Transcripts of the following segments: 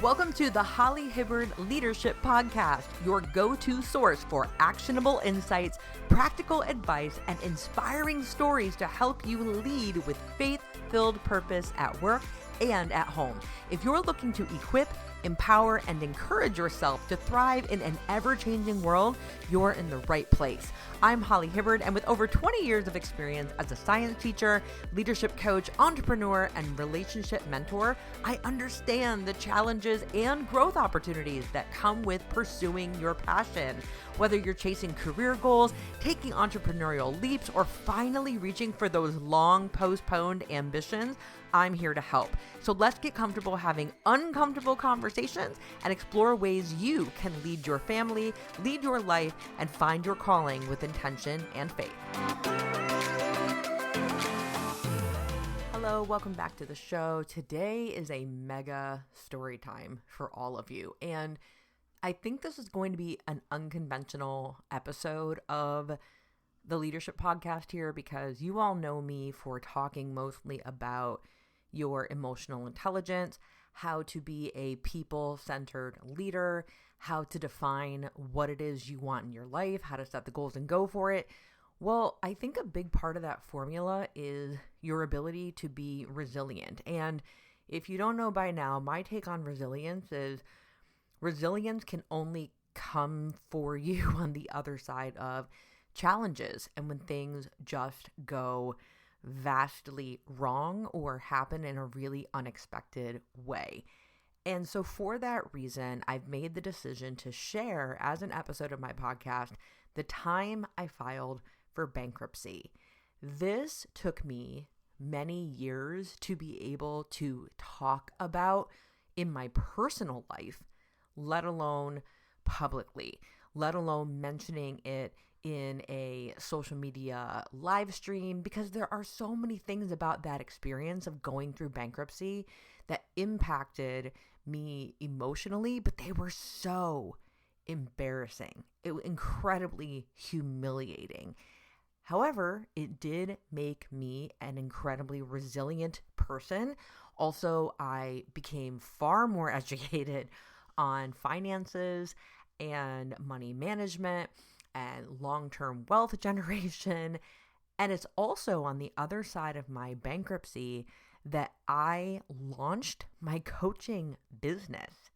Welcome to the Holly Hibbard Leadership Podcast, your go-to source for actionable insights, practical advice, and inspiring stories to help you lead with faith-filled purpose at work and at home. If you're looking to equip, empower, and encourage yourself to thrive in an ever-changing world, you're in the right place. I'm Holly Hibbard, and with over 20 years of experience as a science teacher, leadership coach, entrepreneur, and relationship mentor, I understand the challenges and growth opportunities that come with pursuing your passion. Whether you're chasing career goals, taking entrepreneurial leaps, or finally reaching for those long postponed ambitions, I'm here to help. So let's get comfortable having uncomfortable conversations and explore ways you can lead your family, lead your life, and find your calling with intention and faith. Hello, welcome back to the show. Today is a mega story time for all of you. And I think this is going to be an unconventional episode of the Leadership Podcast here because you all know me for talking mostly about your emotional intelligence, how to be a people-centered leader, how to define what it is you want in your life, how to set the goals and go for it. Well, I think a big part of that formula is your ability to be resilient. And if you don't know by now, my take on resilience is resilience can only come for you on the other side of challenges and when things just go vastly wrong or happen in a really unexpected way. And so for that reason, I've made the decision to share as an episode of my podcast the time I filed for bankruptcy. This took me many years to be able to talk about in my personal life, let alone publicly, let alone mentioning it in a social media live stream, because there are so many things about that experience of going through bankruptcy that impacted me emotionally, but they were so embarrassing. It was incredibly humiliating. However, it did make me an incredibly resilient person. Also, I became far more educated on finances and money management and long-term wealth generation. And it's also on the other side of my bankruptcy that I launched my coaching business.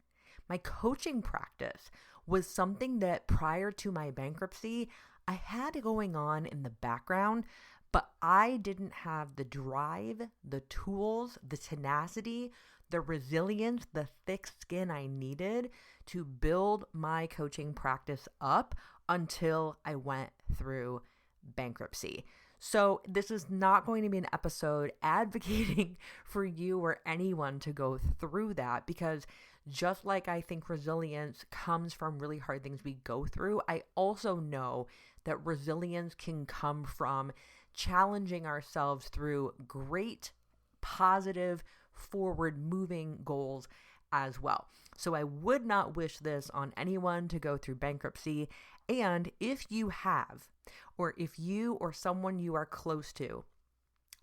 My coaching practice was something that prior to my bankruptcy, I had going on in the background, but I didn't have the drive, the tools, the tenacity, the resilience, the thick skin I needed to build my coaching practice up until I went through bankruptcy. So this is not going to be an episode advocating for you or anyone to go through that, because just like I think resilience comes from really hard things we go through, I also know that resilience can come from challenging ourselves through great, positive, forward-moving goals as well. So I would not wish this on anyone to go through bankruptcy. And if you have, or if you or someone you are close to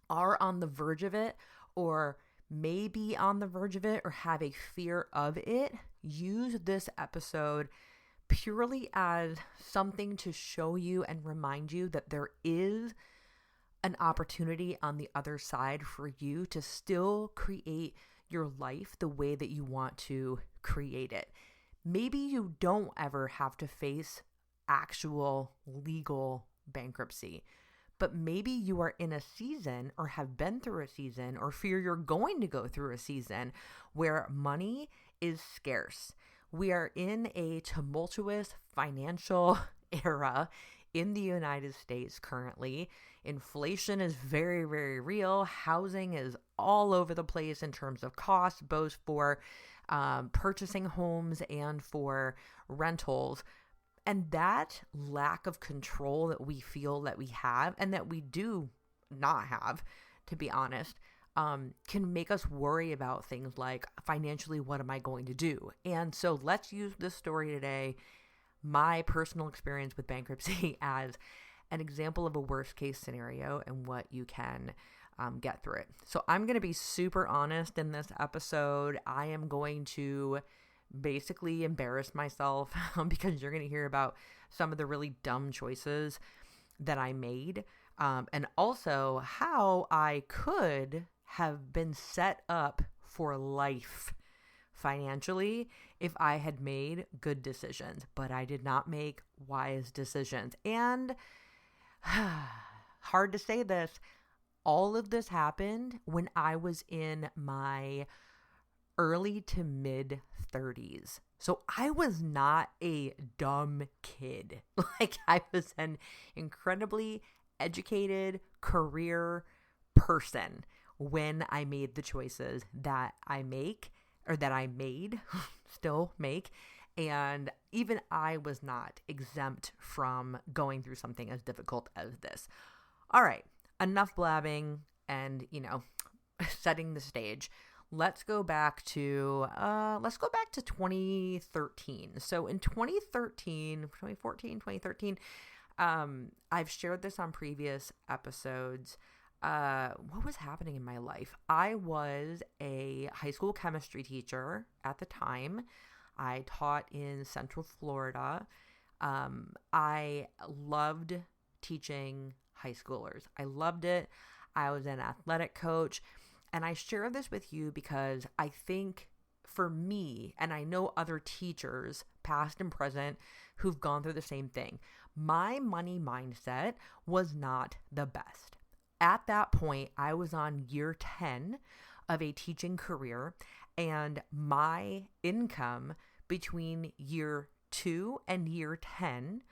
are on the verge of it, or maybe on the verge of it, or have a fear of it, use this episode purely as something to show you and remind you that there is an opportunity on the other side for you to still create your life the way that you want to create it. Maybe you don't ever have to face actual legal bankruptcy, but maybe you are in a season or have been through a season or fear you're going to go through a season where money is scarce. We are in a tumultuous financial era in the United States currently. Inflation is very, very real. Housing is all over the place in terms of cost, both for purchasing homes and for rentals. And that lack of control that we feel that we have, and that we do not have, to be honest, can make us worry about things like financially, what am I going to do? And so let's use this story today, my personal experience with bankruptcy, as an example of a worst case scenario and what you can get through it. So I'm going to be super honest in this episode. I am going to basically embarrass myself because you're going to hear about some of the really dumb choices that I made, and also how I could have been set up for life financially if I had made good decisions, but I did not make wise decisions. And hard to say this, all of this happened when I was in my early to mid 30s. So I was not a dumb kid. Like, I was an incredibly educated career person when I made the choices that I made, still make. And even I was not exempt from going through something as difficult as this. All right, enough blabbing and, setting the stage. Let's go back to 2013. So in 2013, I've shared this on previous episodes. What was happening in my life? I was a high school chemistry teacher at the time. I taught in Central Florida. I loved teaching high schoolers. I loved it. I was an athletic coach. And I share this with you because I think for me, and I know other teachers, past and present, who've gone through the same thing, my money mindset was not the best. At that point, I was on year 10 of a teaching career, and my income between year 2 and year 10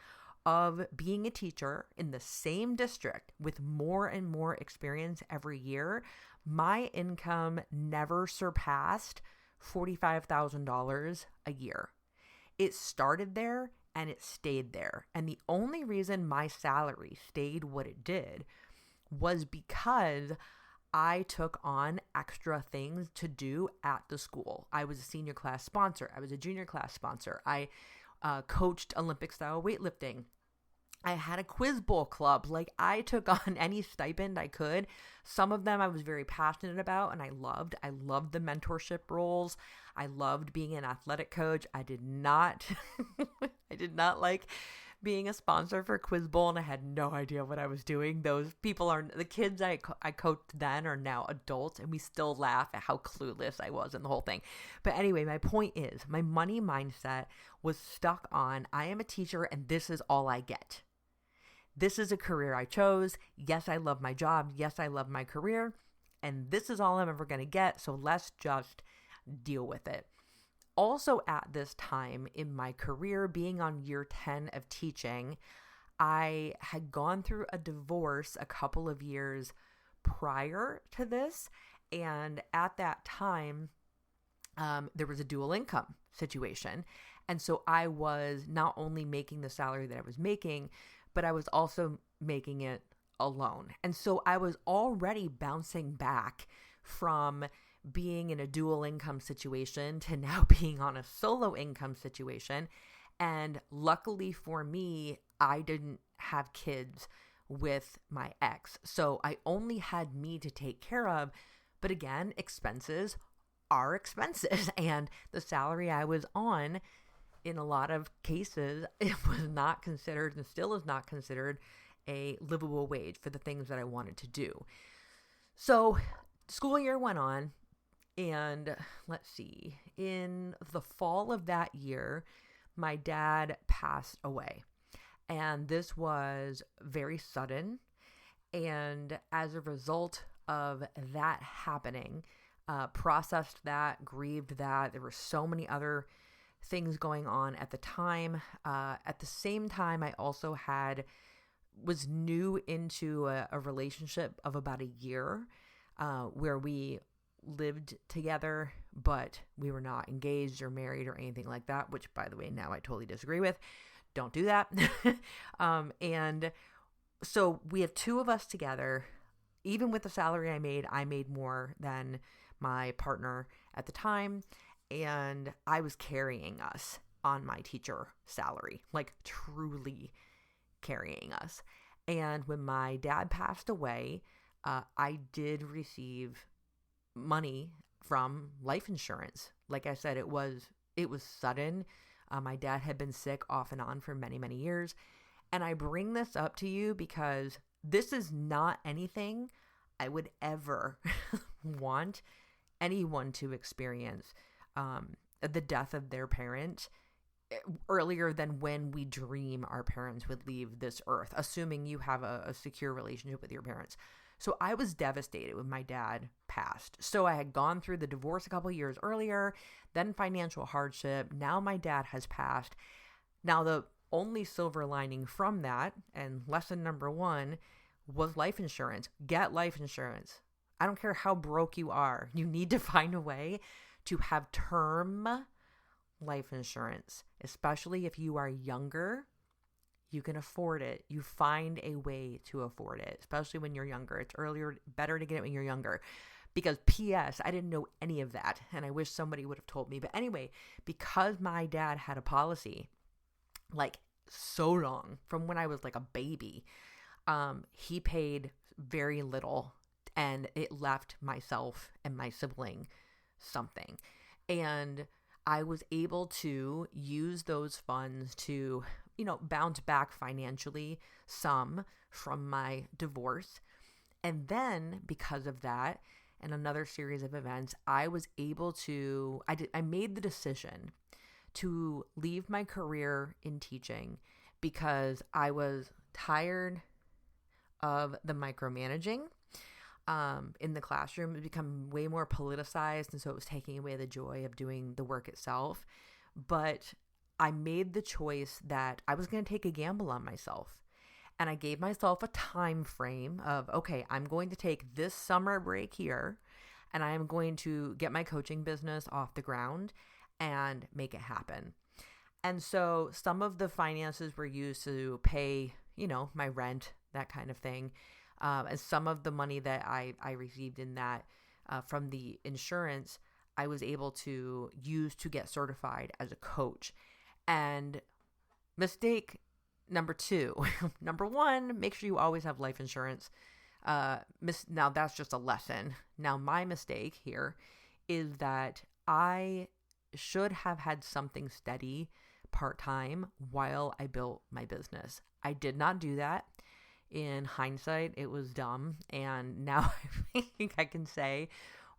of being a teacher in the same district with more and more experience every year, my income never surpassed $45,000 a year. It started there and it stayed there. And the only reason my salary stayed what it did was because I took on extra things to do at the school. I was a senior class sponsor. I was a junior class sponsor. I coached Olympic style weightlifting. I had a quiz bowl club. Like, I took on any stipend I could. Some of them I was very passionate about and I loved. I loved the mentorship roles. I loved being an athletic coach. I did not like being a sponsor for quiz bowl, and I had no idea what I was doing. Those people the kids I coached then are now adults, and we still laugh at how clueless I was in the whole thing. But anyway, my point is, my money mindset was stuck on, I am a teacher and this is all I get. This is a career I chose. Yes, I love my job. Yes, I love my career. And this is all I'm ever going to get. So let's just deal with it. Also at this time in my career, being on year 10 of teaching, I had gone through a divorce a couple of years prior to this. And at that time, there was a dual income situation. And so I was not only making the salary that I was making, but I was also making it alone. And so I was already bouncing back from being in a dual income situation to now being on a solo income situation. And luckily for me, I didn't have kids with my ex. So I only had me to take care of. But again, expenses are expenses. And the salary I was on, in a lot of cases, it was not considered and still is not considered a livable wage for the things that I wanted to do. So school year went on, and let's see, in the fall of that year, my dad passed away. And this was very sudden. And as a result of that happening, processed that, grieved that, there were so many other things going on at the time. At the same time, I also was new into a relationship of about a year where we lived together, but we were not engaged or married or anything like that, which, by the way, now I totally disagree with. Don't do that. And so we have two of us together. Even with the salary I made more than my partner at the time. And I was carrying us on my teacher salary, like truly carrying us. And when my dad passed away, I did receive money from life insurance. Like I said, it was sudden. My dad had been sick off and on for many, many years. And I bring this up to you because this is not anything I would ever want anyone to experience, the death of their parent earlier than when we dream our parents would leave this earth, assuming you have a secure relationship with your parents. So I was devastated when my dad passed. So I had gone through the divorce a couple years earlier, then financial hardship. Now my dad has passed. Now the only silver lining from that, and lesson number one, was life insurance. Get life insurance. I don't care how broke you are. You need to find a way to have term life insurance, especially if you are younger. You can afford it. You find a way to afford it, especially when you're younger. It's better to get it when you're younger. Because P.S., I didn't know any of that, and I wish somebody would have told me. But anyway, because my dad had a policy, like so long, from when I was like a baby, he paid very little, and it left myself and my sibling something. And I was able to use those funds to, bounce back financially some from my divorce. And then because of that and another series of events, I was able to, I made the decision to leave my career in teaching because I was tired of the micromanaging in the classroom. It become way more politicized, and so it was taking away the joy of doing the work itself. But I made the choice that I was going to take a gamble on myself. And I gave myself a time frame of, okay, I'm going to take this summer break here, and I am going to get my coaching business off the ground and make it happen. And so some of the finances were used to pay, my rent, that kind of thing. And some of the money that I received in that from the insurance, I was able to use to get certified as a coach. And mistake number two, number one, make sure you always have life insurance. Now that's just a lesson. Now my mistake here is that I should have had something steady part-time while I built my business. I did not do that. In hindsight, it was dumb. And now I think I can say,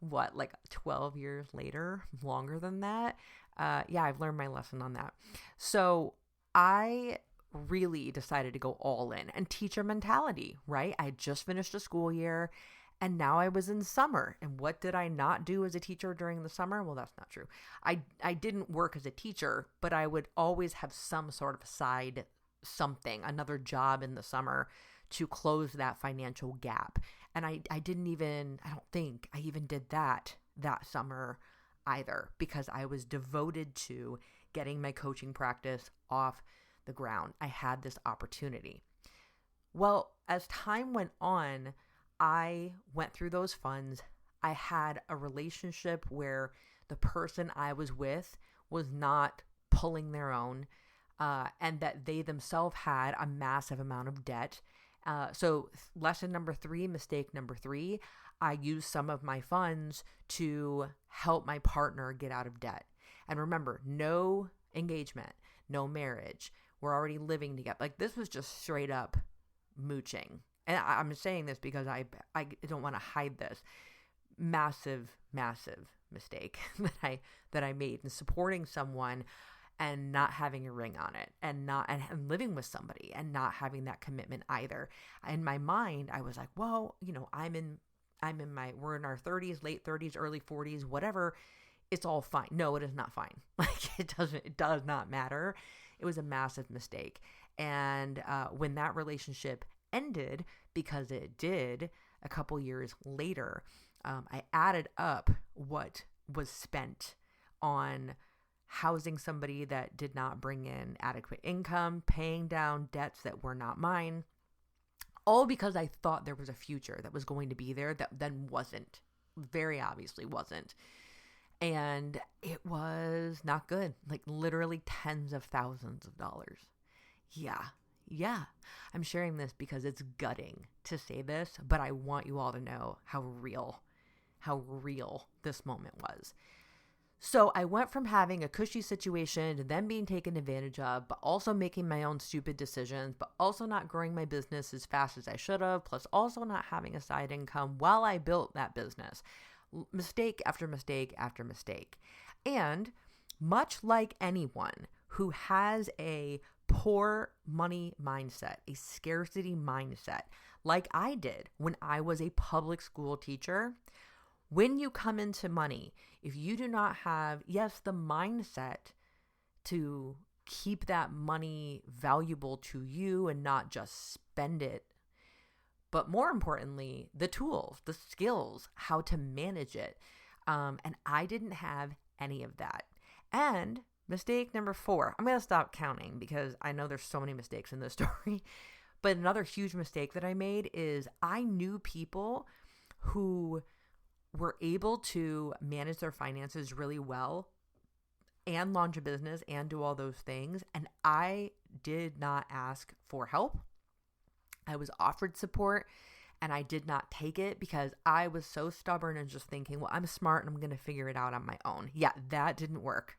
12 years later, longer than that. I've learned my lesson on that. So I really decided to go all in and teacher mentality, right? I had just finished a school year and now I was in summer. And what did I not do as a teacher during the summer? Well, that's not true. I didn't work as a teacher, but I would always have some sort of side something, another job in the summer to close that financial gap. And I don't think I even did that summer either, because I was devoted to getting my coaching practice off the ground. I had this opportunity. Well, as time went on, I went through those funds. I had a relationship where the person I was with was not pulling their own, and that they themselves had a massive amount of debt. So lesson number three, mistake number three, I used some of my funds to help my partner get out of debt. And remember, no engagement, no marriage. We're already living together. Like, this was just straight up mooching. And I'm saying this because I don't want to hide this. Massive, massive mistake that I made in supporting someone and not having a ring on it, and living with somebody and not having that commitment either. In my mind, I was like, well, we're in our 30s, late 30s, early 40s, whatever. It's all fine. No, it is not fine. It does not matter. It was a massive mistake. And when that relationship ended, because it did, a couple years later, I added up what was spent on housing somebody that did not bring in adequate income, paying down debts that were not mine, all because I thought there was a future that was going to be there that then wasn't, very obviously wasn't. And it was not good, like literally tens of thousands of dollars. Yeah. Yeah, I'm sharing this because it's gutting to say this, but I want you all to know how real this moment was. So I went from having a cushy situation to then being taken advantage of, but also making my own stupid decisions, but also not growing my business as fast as I should have, plus also not having a side income while I built that business. Mistake after mistake after mistake. And much like anyone who has a poor money mindset, a scarcity mindset, like I did when I was a public school teacher, when you come into money, if you do not have, yes, the mindset to keep that money valuable to you and not just spend it, but more importantly, the tools, the skills, how to manage it. And I didn't have any of that. And mistake number 4, I'm going to stop counting because I know there's so many mistakes in this story. But another huge mistake that I made is I knew people who were able to manage their finances really well and launch a business and do all those things. And I did not ask for help. I was offered support and I did not take it because I was so stubborn and just thinking, well, I'm smart and I'm going to figure it out on my own. Yeah, that didn't work.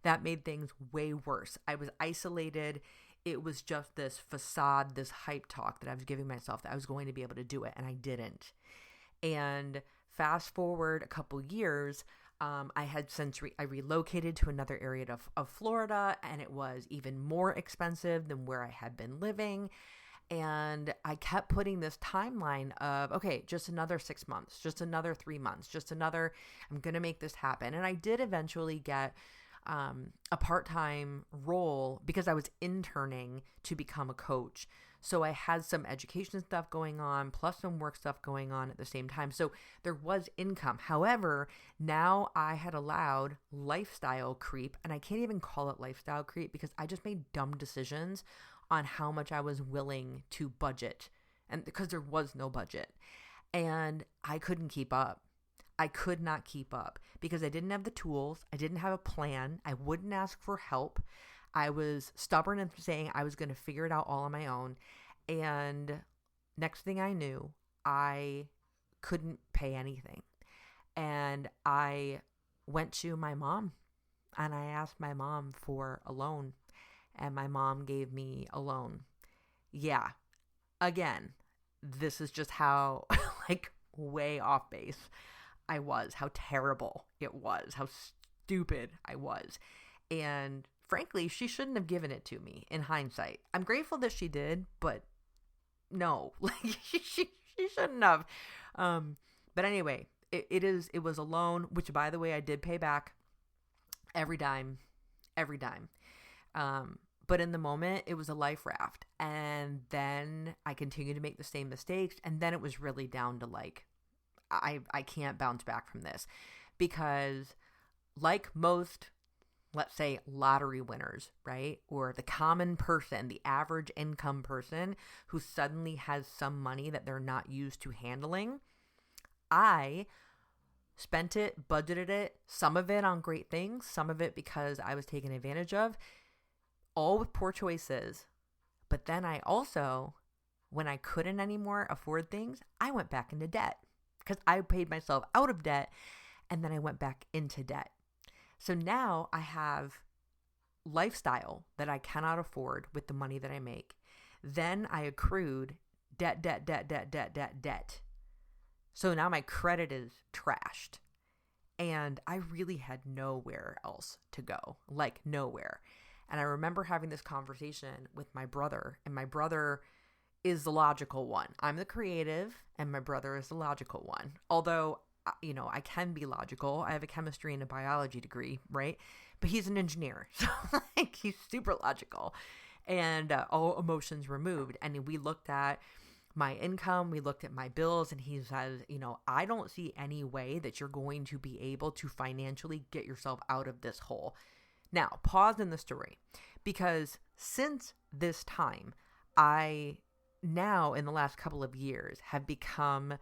That made things way worse. I was isolated. It was just this facade, this hype talk that I was giving myself that I was going to be able to do it, and I didn't. And fast forward a couple years, I had since I relocated to another area of Florida, and it was even more expensive than where I had been living. And I kept putting this timeline of, okay, just another 6 months, just another 3 months, I'm going to make this happen. And I did eventually get a part-time role because I was interning to become a coach. So I had some education stuff going on, plus some work stuff going on at the same time. So there was income. However, now I had allowed lifestyle creep, and I can't even call it lifestyle creep because I just made dumb decisions on how much I was willing to budget, and because there was no budget, and I couldn't keep up. I could not keep up because I didn't have the tools. I didn't have a plan. I wouldn't ask for help. I was stubborn and saying I was going to figure it out all on my own. And next thing I knew, I couldn't pay anything. And I went to my mom and I asked my mom for a loan, and my mom gave me a loan. Yeah. Again, this is just how like way off base I was, how terrible it was, how stupid I was. And frankly, she shouldn't have given it to me in hindsight. I'm grateful that she did, but no, like she shouldn't have. But anyway, it was a loan, which by the way, I did pay back every dime. But in the moment, it was a life raft. And then I continued to make the same mistakes. And then it was really down to like, I can't bounce back from this because like most, let's say, lottery winners, right? Or the common person, the average income person who suddenly has some money that they're not used to handling. I spent it, budgeted it, some of it on great things, some of it because I was taken advantage of, all with poor choices. But then I also, when I couldn't anymore afford things, I went back into debt because I paid myself out of debt and then I went back into debt. So now I have lifestyle that I cannot afford with the money that I make. Then I accrued debt. So now my credit is trashed. And I really had nowhere else to go, like nowhere. And I remember having this conversation with my brother, and my brother is the logical one. I'm the creative, and my brother is the logical one. Although, you know, I can be logical. I have a chemistry and a biology degree, right? But he's an engineer, so like he's super logical, and all emotions removed. And we looked at my income, we looked at my bills, and he says, you know, I don't see any way that you're going to be able to financially get yourself out of this hole. Now, pause in the story, because since this time, I now in the last couple of years have become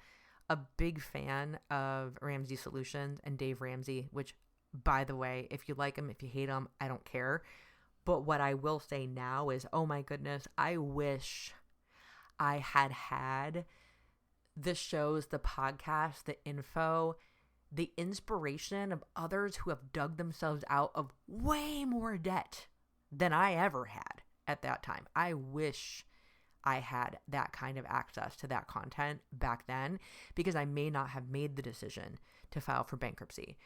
a big fan of Ramsey Solutions and Dave Ramsey, which, by the way, if you like him, if you hate him, I don't care. But what I will say now is, oh my goodness, I wish I had the shows, the podcasts, the info, the inspiration of others who have dug themselves out of way more debt than I ever had at that time. I wish I had that kind of access to that content back then, because I may not have made the decision to file for bankruptcy.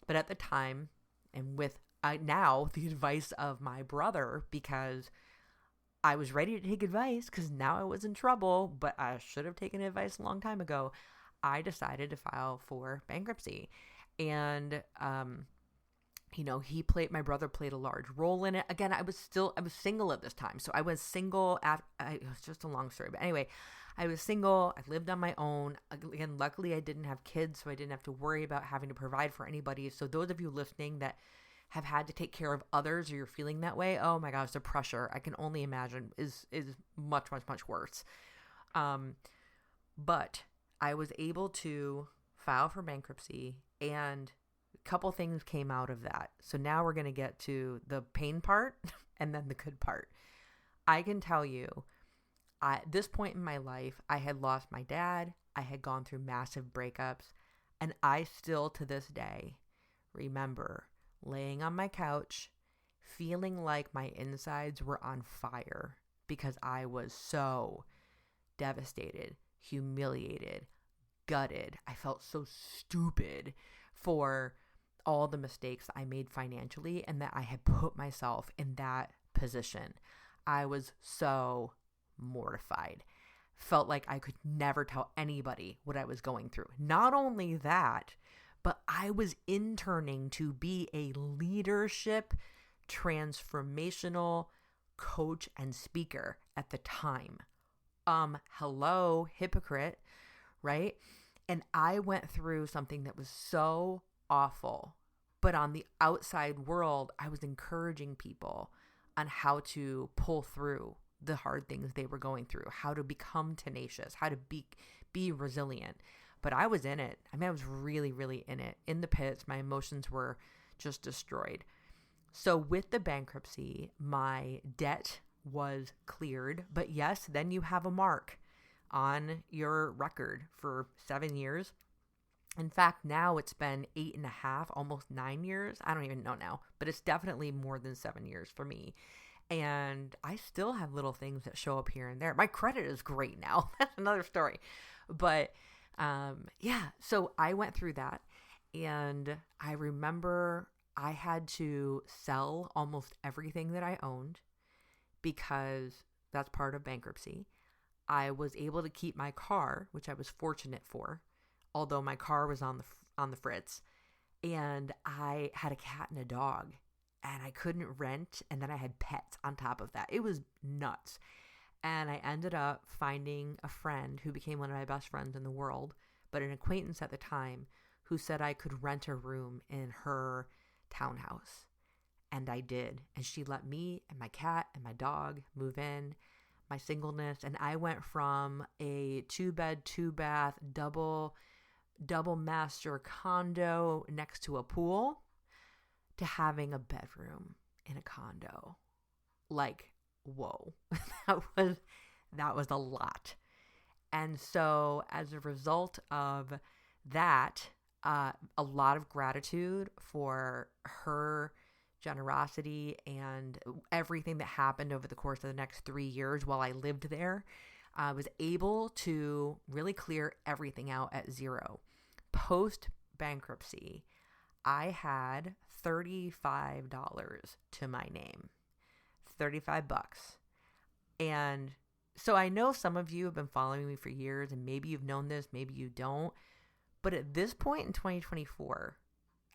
But at the time, and with now the advice of my brother, because I was ready to take advice because now I was in trouble, but I should have taken advice a long time ago, I decided to file for bankruptcy. And, my brother played a large role in it. Again, I was single at this time. So I was single it was just a long story. But anyway, I was single. I lived on my own. Again, luckily I didn't have kids, so I didn't have to worry about having to provide for anybody. So those of you listening that have had to take care of others, or you're feeling that way, oh my gosh, the pressure, I can only imagine, is much, much, much worse. But I was able to file for bankruptcy, and a couple things came out of that. So now we're going to get to the pain part and then the good part. I can tell you, at this point in my life, I had lost my dad. I had gone through massive breakups, and I still to this day remember laying on my couch, feeling like my insides were on fire because I was so devastated, humiliated, gutted. I felt so stupid for all the mistakes I made financially and that I had put myself in that position. I was so mortified. Felt like I could never tell anybody what I was going through. Not only that, but I was interning to be a leadership, transformational coach and speaker at the time. Hello, hypocrite, right? And I went through something that was so awful. But on the outside world, I was encouraging people on how to pull through the hard things they were going through, how to become tenacious, how to be resilient. But I was in it. I mean, I was really, really in it. In the pits, my emotions were just destroyed. So with the bankruptcy, my debt was cleared. But yes, then you have a mark on your record for 7 years. In fact, now it's been 8.5, almost 9 years. I don't even know now, but it's definitely more than 7 years for me. And I still have little things that show up here and there. My credit is great now. That's another story. But so I went through that, and I remember I had to sell almost everything that I owned because that's part of bankruptcy. I was able to keep my car, which I was fortunate for, although my car was on the fritz, and I had a cat and a dog, and I couldn't rent, and then I had pets on top of that. It was nuts. And I ended up finding a friend who became one of my best friends in the world, but an acquaintance at the time, who said I could rent a room in her townhouse. And I did. And she let me and my cat and my dog move in, my singleness. And I went from a 2-bed, 2-bath, double master condo next to a pool to having a bedroom in a condo. Like, whoa, that was a lot. And so as a result of that, a lot of gratitude for her generosity and everything that happened over the course of the next 3 years while I lived there. I was able to really clear everything out at zero. Post bankruptcy, I had $35 to my name. $35. And so I know some of you have been following me for years, and maybe you've known this, maybe you don't. But at this point in 2024,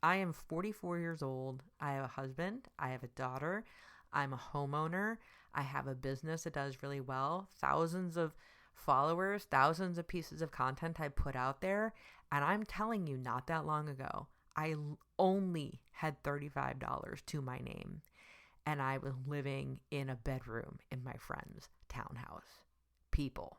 I am 44 years old. I have a husband. I have a daughter. I'm a homeowner. I have a business that does really well. Thousands of followers, thousands of pieces of content I put out there. And I'm telling you, not that long ago, I only had $35 to my name. And I was living in a bedroom in my friend's townhouse. People,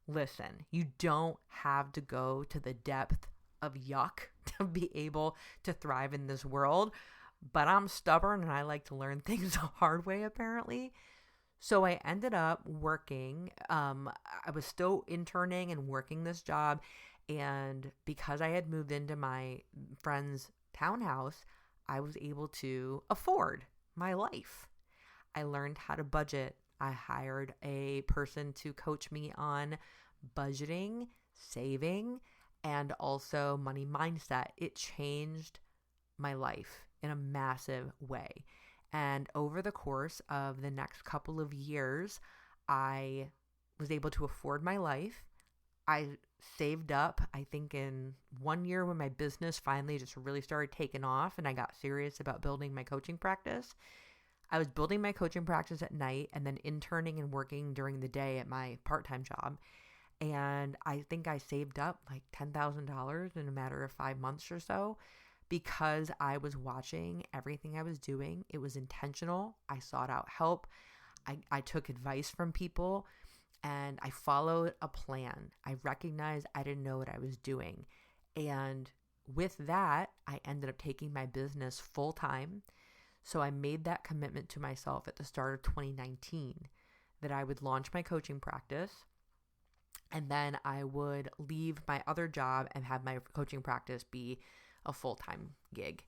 listen, you don't have to go to the depth of yuck to be able to thrive in this world. but I'm stubborn and I like to learn things the hard way, apparently. So I ended up working. I was still interning and working this job. And because I had moved into my friend's townhouse, I was able to afford my life. I learned how to budget. I hired a person to coach me on budgeting, saving, and also money mindset. It changed my life in a massive way. And over the course of the next couple of years, I was able to afford my life. I saved up, I think in 1 year when my business finally just really started taking off and I got serious about building my coaching practice. I was building my coaching practice at night and then interning and working during the day at my part-time job. And I think I saved up like $10,000 in a matter of 5 months or so because I was watching everything I was doing. It was intentional. I sought out help. I took advice from people and I followed a plan. I recognized I didn't know what I was doing. And with that, I ended up taking my business full time. So I made that commitment to myself at the start of 2019 that I would launch my coaching practice and then I would leave my other job and have my coaching practice be a full-time gig.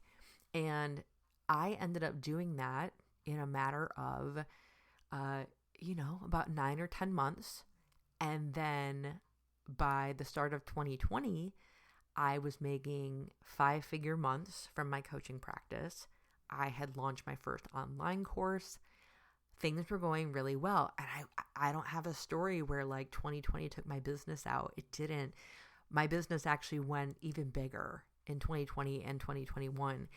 And I ended up doing that in a matter of, about 9 or 10 months. And then by the start of 2020, I was making 5-figure months from my coaching practice. I had launched my first online course. Things were going really well. And I don't have a story where like 2020 took my business out. It didn't. My business actually went even bigger in 2020 and 2021.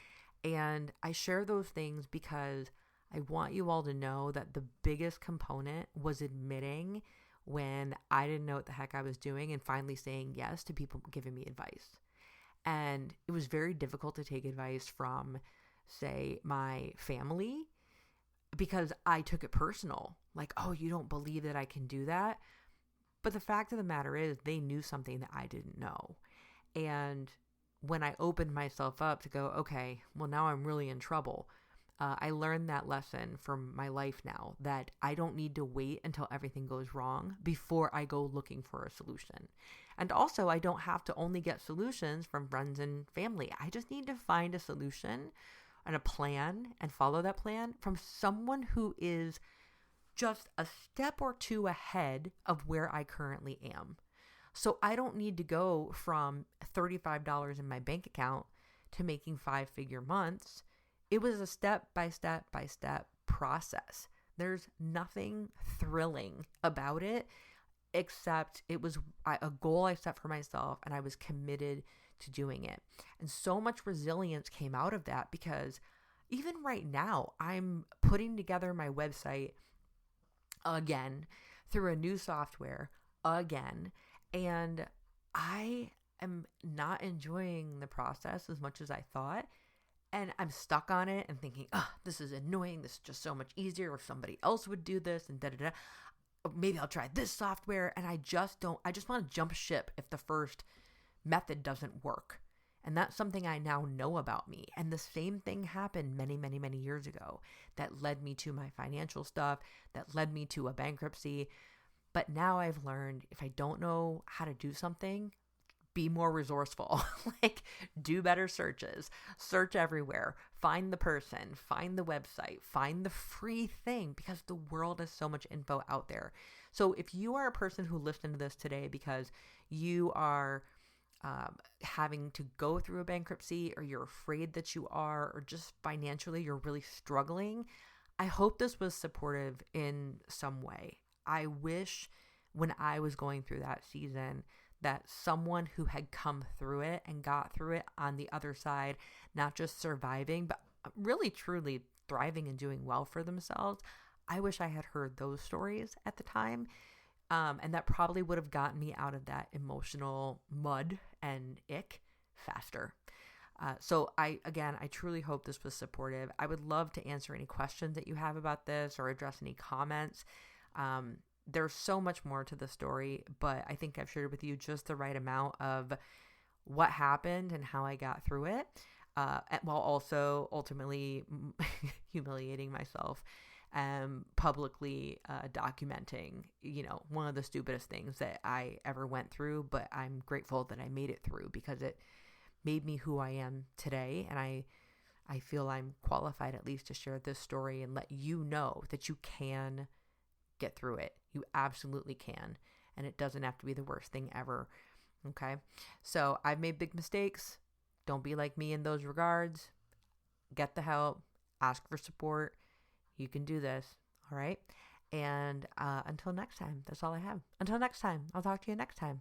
And I share those things because I want you all to know that the biggest component was admitting when I didn't know what the heck I was doing and finally saying yes to people giving me advice. And it was very difficult to take advice from, say, my family because I took it personal. Like, oh, you don't believe that I can do that? But the fact of the matter is they knew something that I didn't know. And when I opened myself up to go, okay, well, now I'm really in trouble. I learned that lesson from my life now that I don't need to wait until everything goes wrong before I go looking for a solution. And also, I don't have to only get solutions from friends and family. I just need to find a solution and a plan and follow that plan from someone who is just a step or two ahead of where I currently am. So I don't need to go from $35 in my bank account to making 5-figure months. It was a step-by-step process. There's nothing thrilling about it, except it was a goal I set for myself and I was committed to doing it. And so much resilience came out of that because even right now, I'm putting together my website again through a new software again. And I am not enjoying the process as much as I thought. And I'm stuck on it and thinking, this is annoying. This is just so much easier if somebody else would do this and da-da-da. Maybe I'll try this software. And I just want to jump ship if the first method doesn't work. And that's something I now know about me. And the same thing happened many, many, many years ago that led me to my financial stuff, that led me to a bankruptcy. But now I've learned if I don't know how to do something, be more resourceful. Like, do better searches, search everywhere, find the person, find the website, find the free thing, because the world has so much info out there. So if you are a person who listened to this today because you are having to go through a bankruptcy, or you're afraid that you are, or just financially you're really struggling, I hope this was supportive in some way. I wish when I was going through that season that someone who had come through it and got through it on the other side, not just surviving, but really truly thriving and doing well for themselves. I wish I had heard those stories at the time. And that probably would have gotten me out of that emotional mud and ick faster. So I truly hope this was supportive. I would love to answer any questions that you have about this or address any comments. There's so much more to the story, but I think I've shared with you just the right amount of what happened and how I got through it. while also ultimately humiliating myself, publicly documenting, one of the stupidest things that I ever went through. But I'm grateful that I made it through, because it made me who I am today. And I feel I'm qualified at least to share this story and let you know that you can get through it. You absolutely can. And it doesn't have to be the worst thing ever. Okay. So I've made big mistakes. Don't be like me in those regards. Get the help. Ask for support. You can do this. All right. And until next time, that's all I have. Until next time, I'll talk to you next time.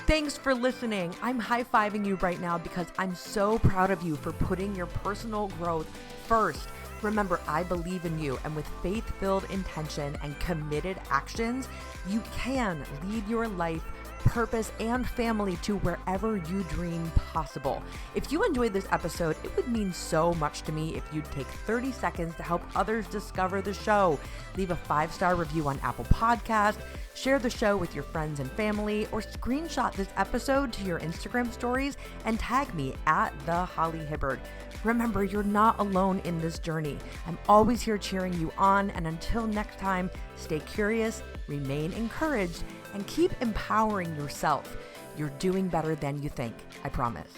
Thanks for listening. I'm high-fiving you right now because I'm so proud of you for putting your personal growth first. Remember, I believe in you, and with faith-filled intention and committed actions, you can lead your life, purpose, and family to wherever you dream possible. If you enjoyed this episode, it would mean so much to me if you'd take 30 seconds to help others discover the show. Leave a 5-star review on Apple Podcasts, share the show with your friends and family, or screenshot this episode to your Instagram stories and tag me at thehollyhibbard. Remember, you're not alone in this journey. I'm always here cheering you on, and until next time, stay curious, remain encouraged, and keep empowering yourself. You're doing better than you think. I promise.